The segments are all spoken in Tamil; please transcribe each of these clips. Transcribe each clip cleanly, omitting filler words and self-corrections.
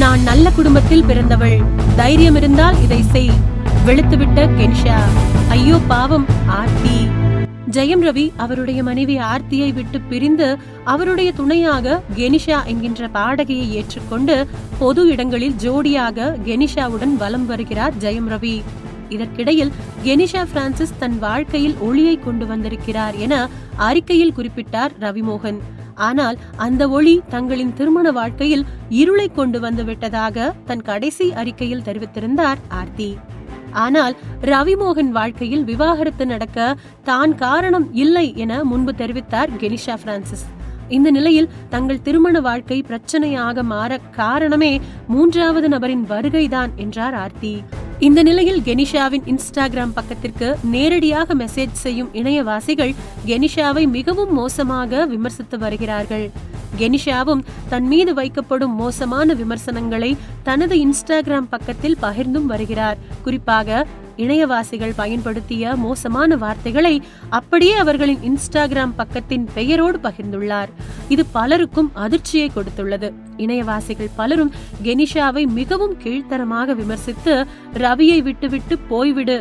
நான் நல்ல குடும்பத்தில் பிறந்தவள், தைரியம் இருந்தால் இதை செய். வெளுத்துவிட்ட கெனிஷா. ஐயோ பாவம் ஆர்த்தி. ஜெயம் ரவி அவருடைய மனைவி ஆர்த்தியை விட்டு பிரிந்து அவருடைய துணையாக கெனிஷா என்கின்ற பாடகியை ஏற்றுக்கொண்டு பொது இடங்களில் ஜோடியாக கெனிஷாவுடன் வலம் வருகிறார் ஜெயம் ரவி. இதற்கிடையில் கெனிஷா பிரான்சிஸ் தன் வாழ்க்கையில் ஒளியை கொண்டு வந்திருக்கிறார் என அறிக்கையில் குறிப்பிட்டார் ரவிமோகன். ஆனால் அந்த ஒளி தங்களின் திருமண வாழ்க்கையில் இருளை கொண்டு வந்து விட்டதாக தன் கடைசி அறிக்கையில் தெரிவித்திருந்தார் ஆர்த்தி. ஆனால் ரவிமோகன் வாழ்க்கையில் விவாகரத்து நடக்க தான் காரணம் இல்லை என முன்பு தெரிவித்தார் கெனிஷா பிரான்சிஸ். இந்த நிலையில் தங்கள் திருமண வாழ்க்கை பிரச்சனையாக மாற காரணமே மூன்றாவது நபரின் வருகைதான் என்றார் ஆர்த்தி. இந்த நிலையில் கெனிஷாவின் இன்ஸ்டாகிராம் பக்கத்திற்கு நேரடியாக மெசேஜ் செய்யும் இணையவாசிகள் கெனிஷாவை மிகவும் மோசமாக விமர்சித்து வருகிறார்கள். கெனிஷாவும் தன் மீது வைக்கப்படும் மோசமான விமர்சனங்களை தனது இன்ஸ்டாகிராம் பக்கத்தில் பகிர்ந்தும் வருகிறார். குறிப்பாக இணையவாசிகள் பயன்படுத்திய மோசமான வார்த்தைகளை அப்படியே அவர்களின் இன்ஸ்டாகிராம் பக்கத்தின் பெயரோடு பகிர்ந்துள்ளார். இது பலருக்கும் அதிர்ச்சியை கொடுத்துள்ளது. இணையவாசிகள் பலரும் கெனிஷாவை மிகவும் கீழ்த்தரமாக விமர்சித்து ரவியை விட்டுவிட்டு போய்விடு,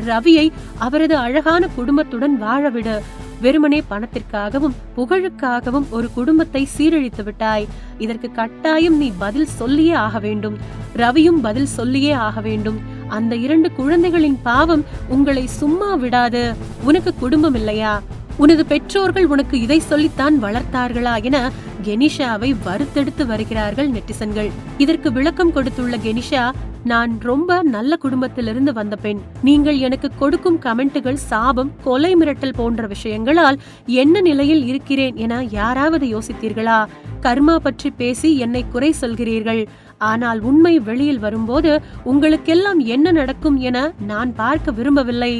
ரவியை அவரது அழகான குடும்பத்துடன் வாழவிடு, வெறுமனே பணத்திற்காகவும் புகழுக்காகவும் ஒரு குடும்பத்தை சீரழித்து விட்டாய், இதற்கு கட்டாயம் நீ பதில் சொல்லியே ஆக வேண்டும், ரவியும் பதில் சொல்லியே ஆக வேண்டும், அந்த 2 குழந்தைகளின் பாவம் உங்களை சும்மா விடாது, உனக்கு குடும்பம் இல்லையா, உனது பெற்றோர்கள் உனக்கு இதை சொல்லித்தான் வளர்த்தார்களா என கெனிஷாவை வறுத்தெடுத்து வருகிறார்கள் நெட்டிசன்கள். இதற்கு விளக்கம் கொடுத்துள்ள கெனிஷா, நான் ரொம்ப நல்ல குடும்பத்திலிருந்து வந்த பெண், நீங்கள் எனக்கு கொடுக்கும் கமெண்ட்டுகள் சாபம், கொலை மிரட்டல் போன்ற விஷயங்களால் என்ன நிலையில் இருக்கிறேன் என யாராவது யோசித்தீர்களா? கர்மா பற்றி பேசி என்னை குறை சொல்கிறீர்கள். ஆனால் உண்மை வெளியில் வரும்போது உங்களுக்கெல்லாம் என்ன நடக்கும் என நான் பார்க்க விரும்பவில்லை.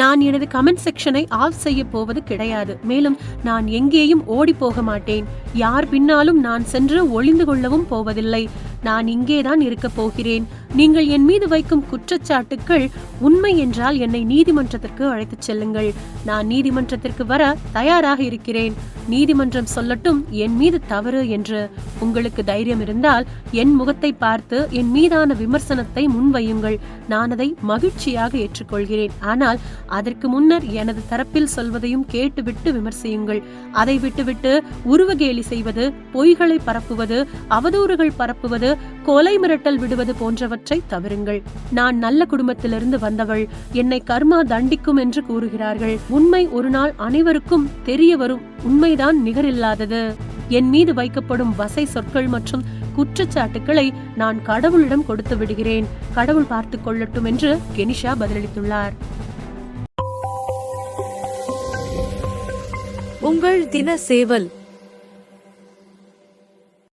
நான் எனது கமெண்ட் செக்ஷனை ஆஃப் செய்ய போவது கிடையாது. மேலும் நான் எங்கேயும் ஓடி போக மாட்டேன். யார் பின்னாலும் நான் சென்று ஒளிந்து கொள்ளவும் போவதில்லை. நான் இங்கேதான் இருக்க போகிறேன். நீங்கள் என் மீது வைக்கும் குற்றச்சாட்டுக்கள் உண்மை என்றால் என்னை நீதிமன்றத்திற்கு அழைத்துச் செல்லுங்கள். நான் நீதிமன்றத்திற்கு வர தயாராக இருக்கிறேன். நீதிமன்றம் சொல்லட்டும் என் மீது தவறு என்று. உங்களுக்கு தைரியம் இருந்தால் என் முகத்தை பார்த்து என் மீதான விமர்சனத்தை முன்வையுங்கள். நான் அதை மகிழ்ச்சியாக ஏற்றுக்கொள்கிறேன். ஆனால் அதற்கு முன்னர் எனது தரப்பில் சொல்வதையும் கேட்டுவிட்டு விமர்சியுங்கள். அதை விட்டுவிட்டு உருவகேலி செய்வது, பொய்களை பரப்புவது, அவதூறுகள் பரப்புவது, கொலை மிரட்டல் விடுவது போன்றவற்றை தவிருங்கள். நான் நல்ல குடும்பத்திலிருந்து வந்தவள், என்னை கர்மா தண்டிக்கும் என்று கூறுகிறார்கள். உண்மை ஒரு நாள் அனைவருக்கும் தெரிய வரும். உண்மைதான் நிகரில்லாதது. என் மீது வைக்கப்படும் வசை சொற்கள் மற்றும் குற்றச்சாட்டுக்களை நான் கடவுளிடம் கொடுத்து விடுகிறேன். கடவுள் பார்த்துக் கொள்ளட்டும் என்று கெனிஷா பதிலளித்துள்ளார். உங்கள் தின சேவல்.